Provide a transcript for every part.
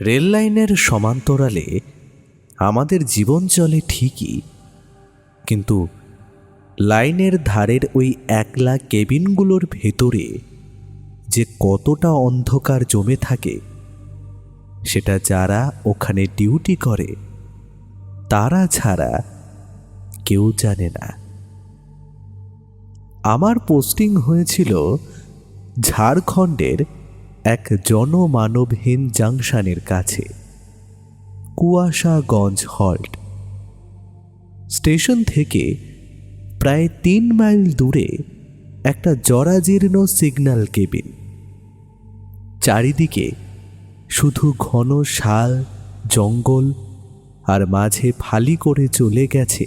Rail লাইনের সমান্তরালে আমাদের জীবন চলে ঠিকই, কিন্তু লাইনের ধারের ওই একলা কেবিনগুলোর ভেতরে যে কতটা অন্ধকার জমে থাকে সেটা যারা ওখানে ডিউটি করে তারা ছাড়া কেউ জানে না। আমার পোস্টিং হয়েছিল ঝাড়খণ্ডের এক জনমানবহীন জাংশনের কাছে, কুয়াশাগঞ্জ হল্ট। স্টেশন থেকে প্রায় 3 মাইল দূরে একটা জরাজীর্ণ সিগন্যাল কেবিন। চারিদিকে শুধু ঘন শাল, জঙ্গল, আর মাঝে ফালি করে চলে গেছে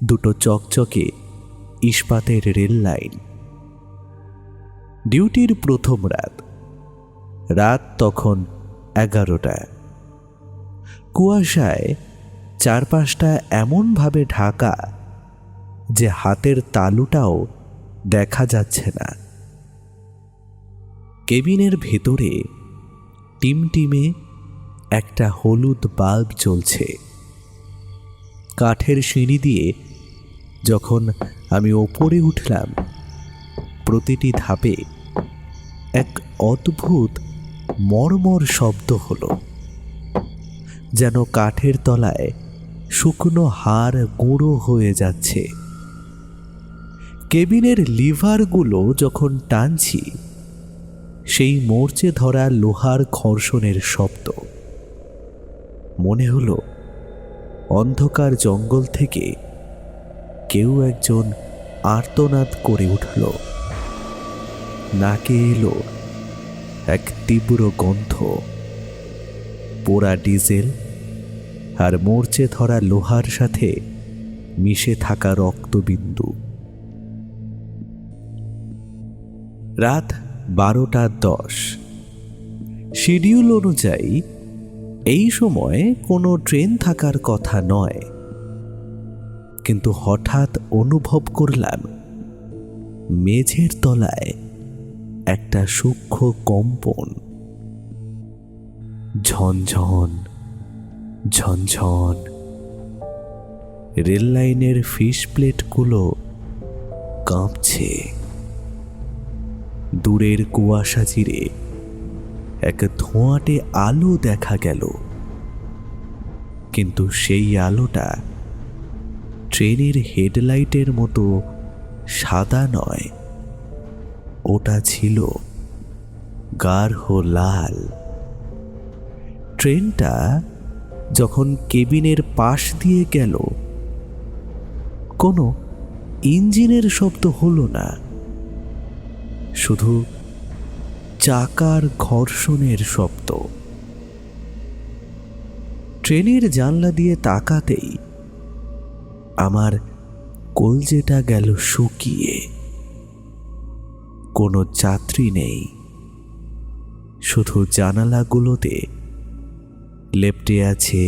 দুটো চকচকে ইস্পাতের রেল লাইন। ডিউটির প্রথম রাত তখন 11টা। কুয়াশায় চারপাশটা এমনভাবে ঢাকা যে হাতের তালুটাও দেখা যাচ্ছে না। কেবিনের ভেতরে টিমটিমে একটা হলুদ বাল্ব জ্বলছে। কাঠের সিঁড়ি দিয়ে যখন আমি ওপরে উঠলাম, প্রতিটি ধাপে এক অদ্ভুত মর্মর শব্দ হলো, যেন কাঠের তলায় শুকনো হাড় গুঁড়ো হয়ে যাচ্ছে। কেবিনের লিভারগুলো যখন টানছি, সেই মরচে ধরা লোহার ঘর্ষণের শব্দ। মনে হলো অন্ধকার জঙ্গল থেকে কেউ একজন আর্তনাদ করে উঠল। নাকে এলো এক তীব্র গন্ধ, পোড়া ডিজেল আর মরচে ধরা লোহার সাথে মিশে থাকা রক্তবিন্দু। রাত 12:10। শিডিউল অনুযায়ী এই সময় কোনো ট্রেন থাকার কথা নয়, কিন্তু হঠাৎ অনুভব করলাম মেঝের তলায় একটা সূক্ষ্ম কম্পন। ঝনঝন ঝনঝন। রেল লাইনের ফিস প্লেটগুলো কাঁপছে। দূরের কুয়াশা চিরে এক ধোঁয়াটে আলো দেখা গেল, কিন্তু সেই আলোটা ট্রেনের হেডলাইটের মতো সাদা নয়, ওটা ছিল গাঢ় লাল। ট্রেনটা যখন কেবিনের পাশ দিয়ে গেল, কোনো ইঞ্জিনের শব্দ হলো না, শুধু চাকার ঘর্ষণের শব্দ। ট্রেনের জানলা দিয়ে তাকাতেই আমার কলজেটা গেল শুকিয়ে। কোনো যাত্রী নেই, শুধু জানালাগুলোতে লেপ্টে আছে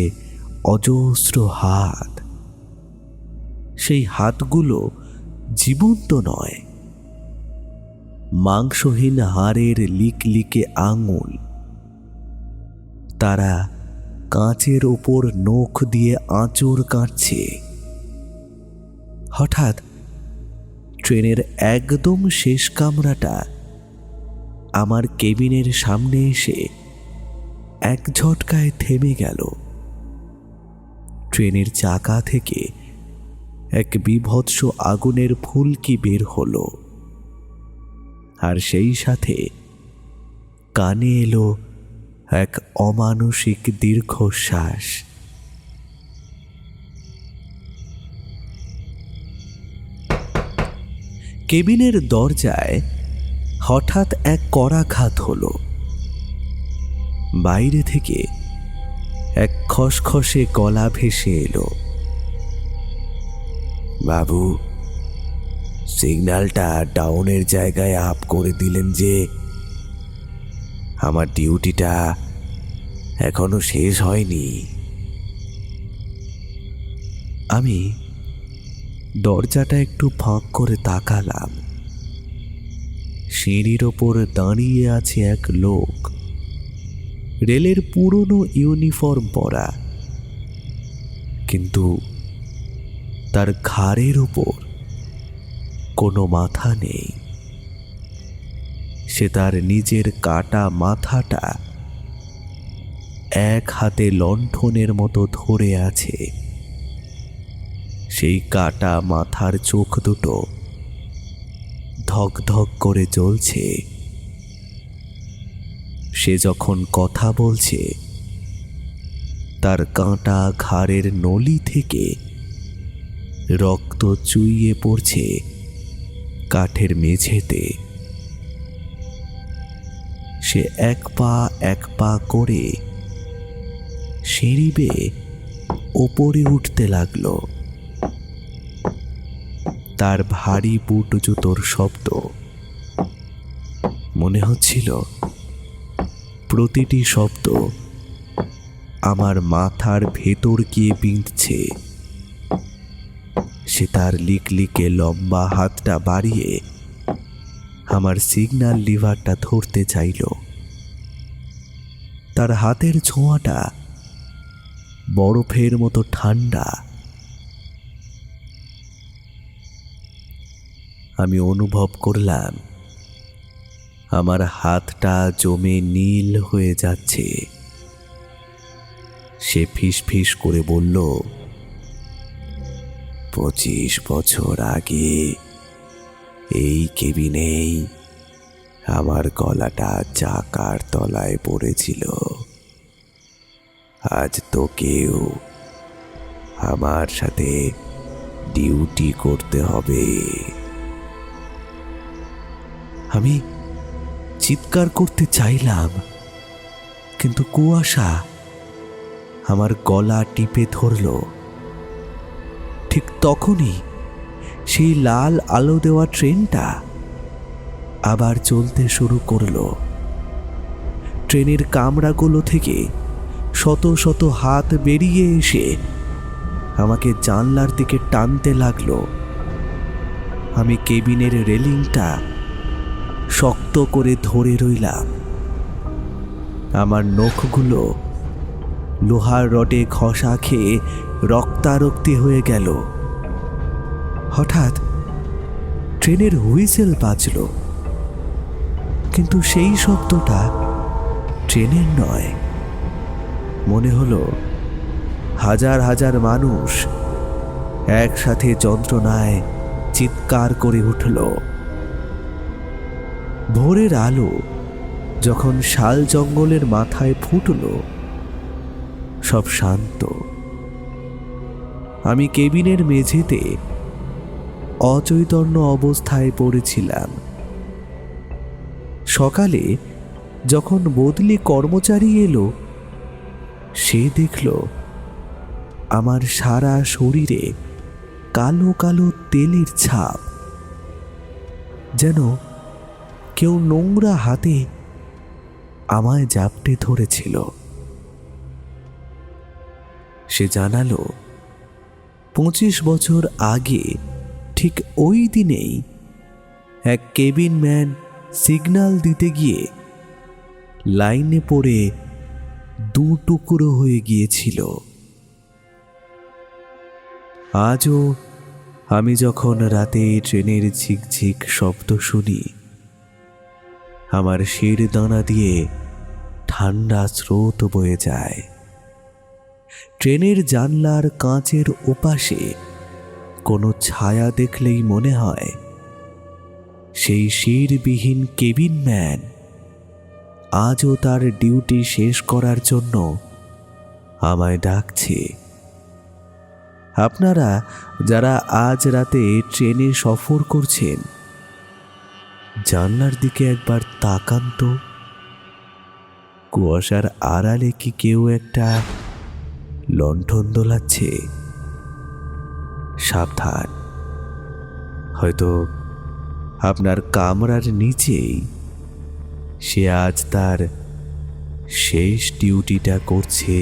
অজস্র হাত। সেই হাতগুলো জীবন্ত নয়, মাংসহীন হাড়ের লিকলিকে আঙুল। তারা কাঁচের ওপর নখ দিয়ে আঁচড় কাটছে। হঠাৎ ট্রেনের একদম শেষ কামরাটা আমার কেবিনের সামনে এসে এক ঝটকায় থেমে গেল। ট্রেনের চাকা থেকে এক বীভৎস আগুনের ফুলকি বের হলো, আর সেই সাথে কানে এলো এক অমানসিক দীর্ঘশ্বাস। কেবিনের দরজায় হঠাৎ এক করাঘাত হলো। বাইরে থেকে এক খসখসে গলা ভেসে এলো, বাবু, সিগন্যালটা ডাউনের জায়গায় আপ করে দিলেন যে? আমার ডিউটিটা এখনো শেষ হয়নি। আমি দরজাটা একটু ফাঁক করে তাকালাম। সিঁড়ির ওপর দাঁড়িয়ে আছে এক লোক, রেলের পুরনো ইউনিফর্ম পরা, কিন্তু তার ঘাড়ের উপর কোনো মাথা নেই। সে তার নিজের কাটা মাথাটা এক হাতে লণ্ঠনের মতো ধরে আছে। সেই কাটা মাথার চোখ দুটো ধক ধক করে জ্বলছে। সে যখন কথা বলছে, তার কাঁটা ঘাড়ের নলি থেকে রক্ত চুইয়ে পড়ছে কাঠের মেঝেতে। সে এক পা করে সিঁড়ি বেয়ে ওপরে উঠতে লাগলো। তার ভারী বুট জুতোর শব্দ মনে হচ্ছিল প্রতিটি শব্দ আমার মাথার ভেতর গিয়ে বিঁধছে। সে তার লিকলিকে লম্বা হাতটা বাড়িয়ে আমার সিগন্যাল লিভারটা ধরতে চাইল। তার হাতের ছোঁয়াটা বরফের মতো ঠান্ডা। আমি অনুভব করলাম আমার হাতটা জমে নীল হয়ে যাচ্ছে। সে ফিসফিস করে বলল, 25 বছর আগে এই কেবিনেই আমার গলাটা চাকার তলায় পড়েছিল। আজ তোকেও আমার সাথে ডিউটি করতে হবে। আমি চিৎকার করতে চাইলাম, কিন্তু কুয়াশা আমার গলা টিপে ধরল। ঠিক তখনই সেই লাল আলো দেওয়া ট্রেনটা আবার চলতে শুরু করলো। ট্রেনের কামরাগুলো থেকে শত শত হাত বেরিয়ে এসে আমাকে জানলার দিকে টানতে লাগলো। আমি কেবিনের রেলিংটা শক্ত করে ধরে রইলাম। আমার নখগুলো লোহার রডে ঘষা খেয়ে রক্তারক্তি হয়ে গেল। হঠাৎ ট্রেনের হুইসেল বাজল, কিন্তু সেই শব্দটা ট্রেনের নয়। মনে হলো হাজার হাজার মানুষ একসাথে যন্ত্রণায় চিৎকার করে উঠল। ভোরের আলো যখন শাল জঙ্গলের মাথায় ফুটল, সব শান্ত। আমি কেবিনের মেঝেতে অচৈতন্য অবস্থায় পড়েছিলাম। সকালে যখন বদলি কর্মচারী এলো, সে দেখল আমার সারা শরীরে কালো কালো তেলের ছাপ, যেন কেউ নোংরা হাতে আমায় জাপটে ধরেছিল। সে জানালো 25 বছর আগে ঠিক ওই দিনেই এক কেবিন ম্যান সিগন্যাল দিতে গিয়ে লাইনে পড়ে 2 টুকরো হয়ে গিয়েছিল। আজও আমি যখন রাতে ট্রেনের ঝিকঝিক শব্দ শুনি, আমার শির দানা দিয়ে ঠান্ডা স্রোত বয়ে যায়। ট্রেনের জানলার কাঁচের ওপাশে কোনো ছায়া দেখলেই মনে হয় সেই শিরবিহীন কেবিন ম্যান আজও তার ডিউটি শেষ করার জন্য আমায় ডাকছে। আপনারা যারা আজ রাতে ট্রেনে সফর করছেন, জানলার দিকে একবার তাকান তো। কুয়াশার আড়ালে কি কেউ একটা লণ্ঠন দোলাচ্ছে? সাবধান, হয়তো আপনার কামরার নিচেই সে আজ তার শেষ ডিউটিটা করছে।